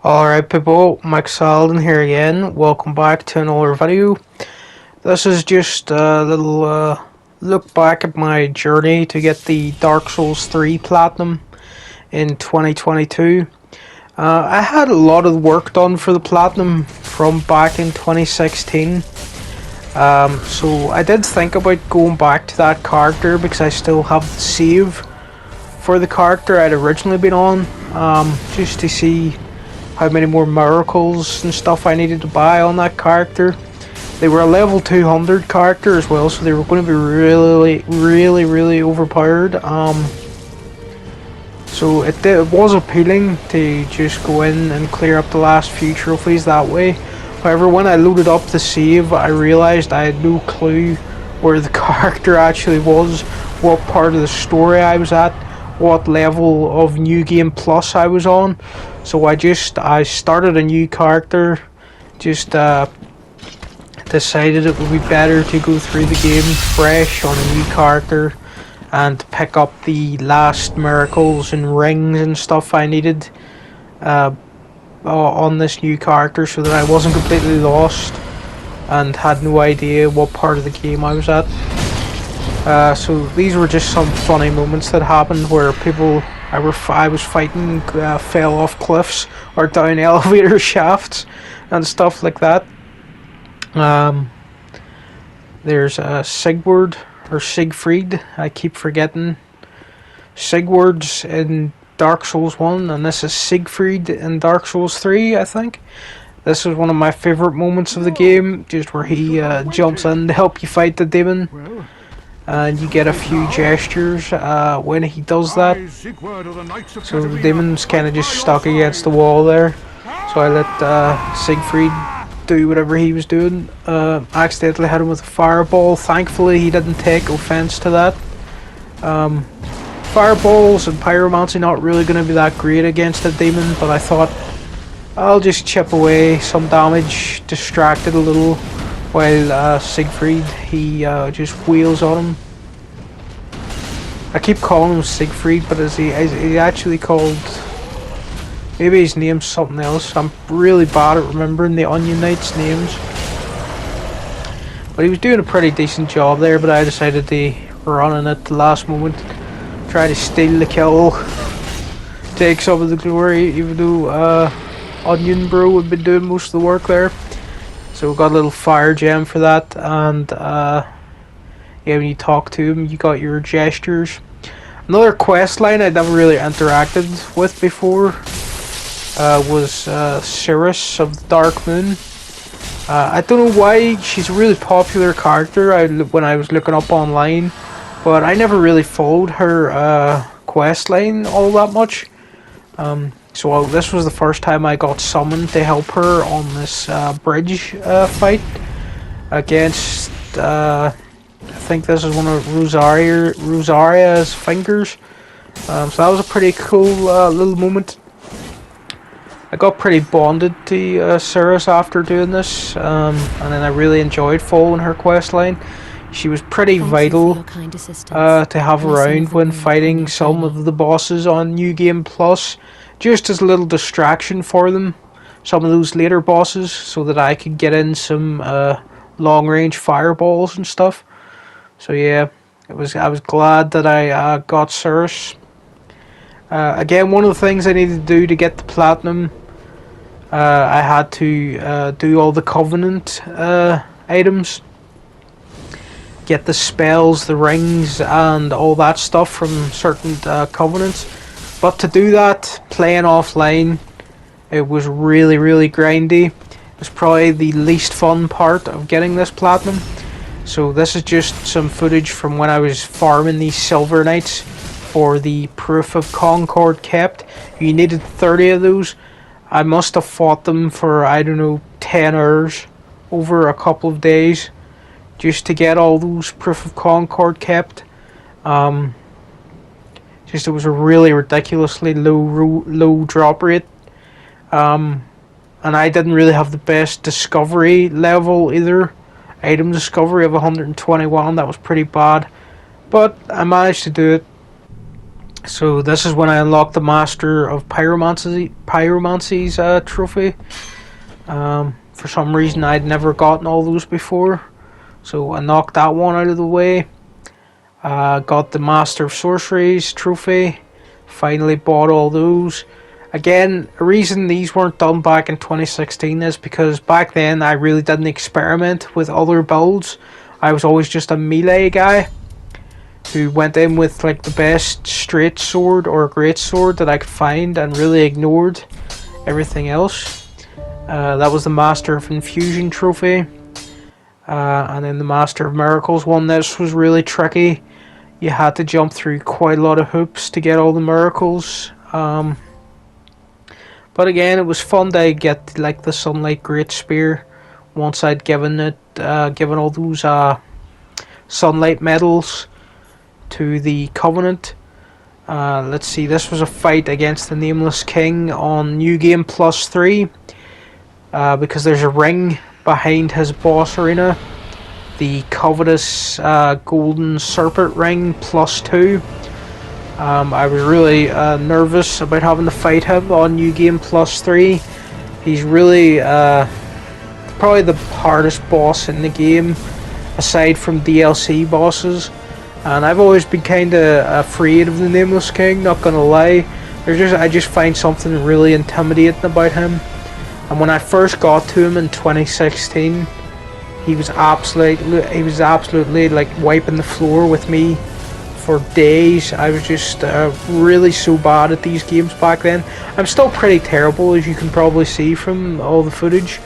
Alright people, Mike Salden here again. Welcome back to another video. This is just a little look back at my journey to get the Dark Souls 3 Platinum in 2022. I had a lot of work done for the Platinum from back in 2016. So I did think about going back to that character because I still have the save for the character I'd originally been on, just to see how many more miracles and stuff I needed to buy on that character. They were a level 200 character as well, so they were going to be really overpowered. So it was appealing to just go in and clear up the last few trophies that way. However, when I loaded up the save, I realised I had no clue where the character actually was, what part of the story I was at, what level of New Game Plus I was on. So I started a new character, just decided it would be better to go through the game fresh on a new character and pick up the last miracles and rings and stuff I needed on this new character, so that I wasn't completely lost and had no idea what part of the game I was at. So these were just some funny moments that happened where people I was fighting fell off cliffs or down elevator shafts and stuff like that. There's Sigurd or Siegfried. I keep forgetting. Sigurd's in Dark Souls 1 and this is Siegfried in Dark Souls 3, I think. This is one of my favourite moments of the game, just where he jumps in to help you fight the demon. And you get a few gestures when he does that. So the demon's kind of just stuck against the wall there. So I let Siegfried do whatever he was doing. Accidentally hit him with a fireball. Thankfully he didn't take offense to that. Fireballs and pyromancy not really going to be that great against a demon, but I thought I'll just chip away some damage, distract it a little, while Siegfried, he just wheels on him. I keep calling him Siegfried, but is he actually called... Maybe his name's something else. I'm really bad at remembering the Onion Knight's names. But he was doing a pretty decent job there, but I decided to run in at the last moment. Try to steal the kill. Take some of the glory, even though Onion Bro had been doing most of the work there. So we got a little fire gem for that, and yeah, when you talk to him, you got your gestures. Another quest line I never really interacted with before was Cirrus of Darkmoon. I don't know why, she's a really popular character when I was looking up online, but I never really followed her quest line all that much. So this was the first time I got summoned to help her on this bridge fight against, I think this is one of Rosaria's fingers. So that was a pretty cool little moment. I got pretty bonded to Cirrus after doing this, and then I really enjoyed following her quest line. She was pretty vital to have around when fighting some of the bosses on New Game Plus. Just as a little distraction for them, some of those later bosses, so that I could get in some long range fireballs and stuff. So yeah, I was glad that I got Cirrus. Again, one of the things I needed to do to get the Platinum, I had to do all the Covenant items. Get the spells, the rings, and all that stuff from certain Covenants. But to do that, playing offline, it was really grindy. It was probably the least fun part of getting this Platinum. So this is just some footage from when I was farming these Silver Knights for the Proof of Concord kept. You needed 30 of those. I must have fought them for, I don't know, 10 hours over a couple of days just to get all those Proof of Concord kept. Just it was a really ridiculously low drop rate, and I didn't really have the best discovery level either. Item discovery of 121, that was pretty bad, but I managed to do it. So this is when I unlocked the Master of Pyromancy's trophy. For some reason I'd never gotten all those before, so I knocked that one out of the way. Got the Master of Sorceries trophy. Finally bought all those. Again, the reason these weren't done back in 2016 is because back then I really didn't experiment with other builds. I was always just a melee guy who went in with like the best straight sword or great sword that I could find and really ignored everything else. That was the Master of Infusion trophy. And then the Master of Miracles one. This was really tricky. You had to jump through quite a lot of hoops to get all the miracles. But again, it was fun to get like the Sunlight Great Spear once I'd given all those Sunlight medals to the Covenant. Let's see, this was a fight against the Nameless King on New Game Plus 3. Because there's a ring behind his boss arena, the covetous golden serpent ring plus 2. I was really nervous about having to fight him on New Game Plus 3. He's really probably the hardest boss in the game, aside from DLC bosses. And I've always been kind of afraid of the Nameless King, not gonna lie. I just find something really intimidating about him. And when I first got to him in 2016, he was absolutely like wiping the floor with me for days. I was just really so bad at these games back then. I'm still pretty terrible, as you can probably see from all the footage.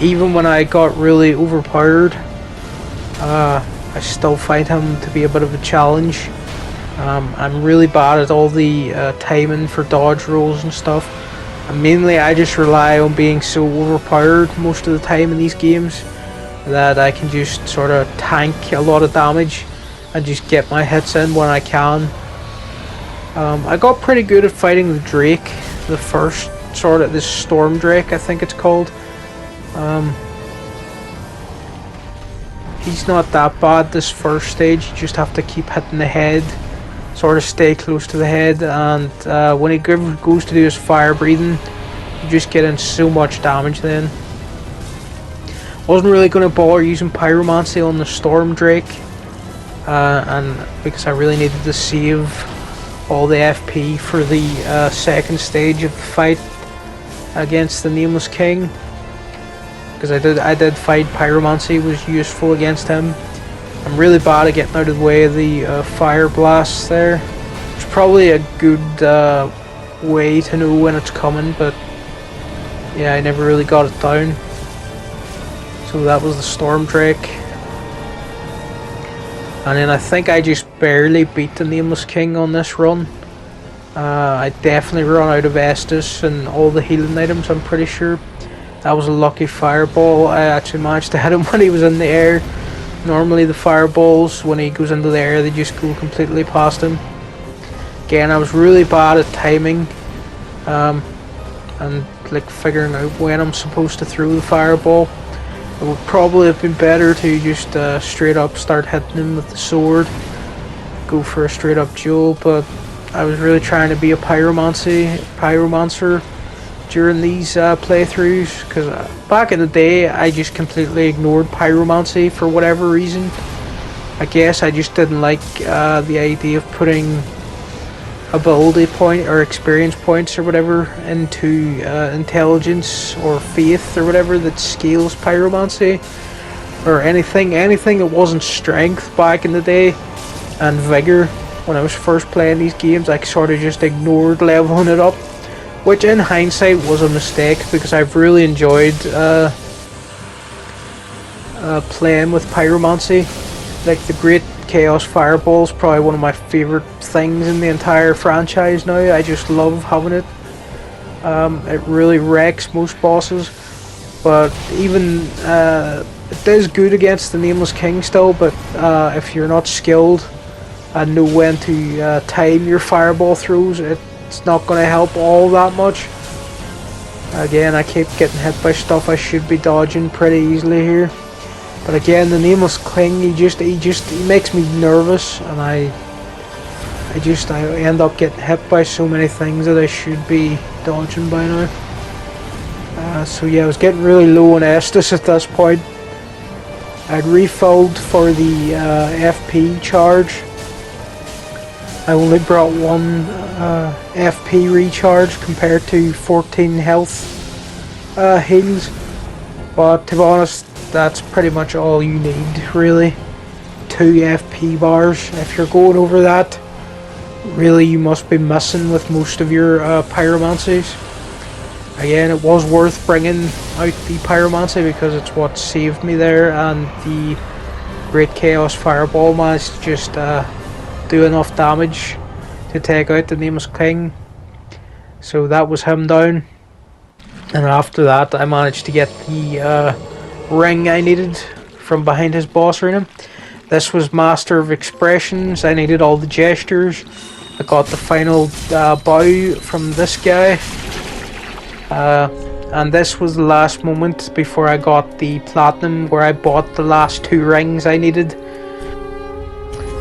Even when I got really overpowered, I still find him to be a bit of a challenge. I'm really bad at all the timing for dodge rolls and stuff. And mainly I just rely on being so overpowered most of the time in these games that I can just sort of tank a lot of damage and just get my hits in when I can. I got pretty good at fighting the Drake, the first sort of, this Storm Drake I think it's called. He's not that bad this first stage, you just have to keep hitting the head. Sort of stay close to the head, and when he goes to do his fire breathing, you just get in so much damage then. Wasn't really going to bother using Pyromancy on the Storm Drake, and because I really needed to save all the FP for the second stage of the fight against the Nameless King. Because I did fight Pyromancy, was useful against him. I'm really bad at getting out of the way of the fire blasts there. It's probably a good way to know when it's coming, but yeah, I never really got it down. So that was the Storm Drake. And then I think I just barely beat the Nameless King on this run. I definitely run out of Estus and all the healing items, I'm pretty sure. That was a lucky fireball. I actually managed to hit him when he was in the air. Normally the fireballs, when he goes into the air, they just go completely past him. Again, I was really bad at timing and like figuring out when I'm supposed to throw the fireball. It would probably have been better to just straight up start hitting him with the sword, go for a straight up duel, but I was really trying to be a pyromancer during these playthroughs, because back in the day I just completely ignored pyromancy for whatever reason. I guess I just didn't like the idea of putting ability point or experience points or whatever into intelligence or faith or whatever that scales pyromancy, or anything that wasn't strength back in the day and vigor. When I was first playing these games, I sort of just ignored leveling it up, which in hindsight was a mistake, because I've really enjoyed playing with pyromancy. Like the Great Chaos Fireball is probably one of my favourite things in the entire franchise now. I just love having it. It really wrecks most bosses, but even it is good against the Nameless King still, but if you're not skilled and know when to time your fireball throws, it's not going to help all that much. Again, I keep getting hit by stuff I should be dodging pretty easily here. But again, the nameless King, he makes me nervous, and I end up getting hit by so many things that I should be dodging by now. So yeah, I was getting really low on Estus at this point. I'd refilled for the FP charge. I only brought one FP recharge compared to 14 health heals. But to be honest, that's pretty much all you need, really. 2 FP bars. If you're going over that, really you must be missing with most of your pyromancies. Again, it was worth bringing out the pyromancy because it's what saved me there, and the Great Chaos Fireball managed to just do enough damage to take out the Nameless King. So that was him down. And after that, I managed to get the ring I needed from behind his boss arena. This was Master of Expressions. I needed all the gestures. I got the final bow from this guy. And this was the last moment before I got the platinum, where I bought the last 2 rings I needed.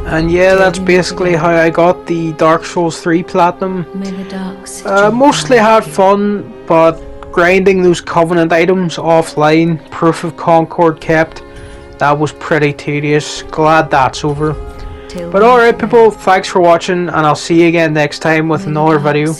And yeah, that's basically how I got the Dark Souls 3 platinum. Mostly had fun, but grinding those Covenant items offline, Proof of Concord kept, that was pretty tedious. Glad that's over. But alright people, thanks for watching, and I'll see you again next time with another video.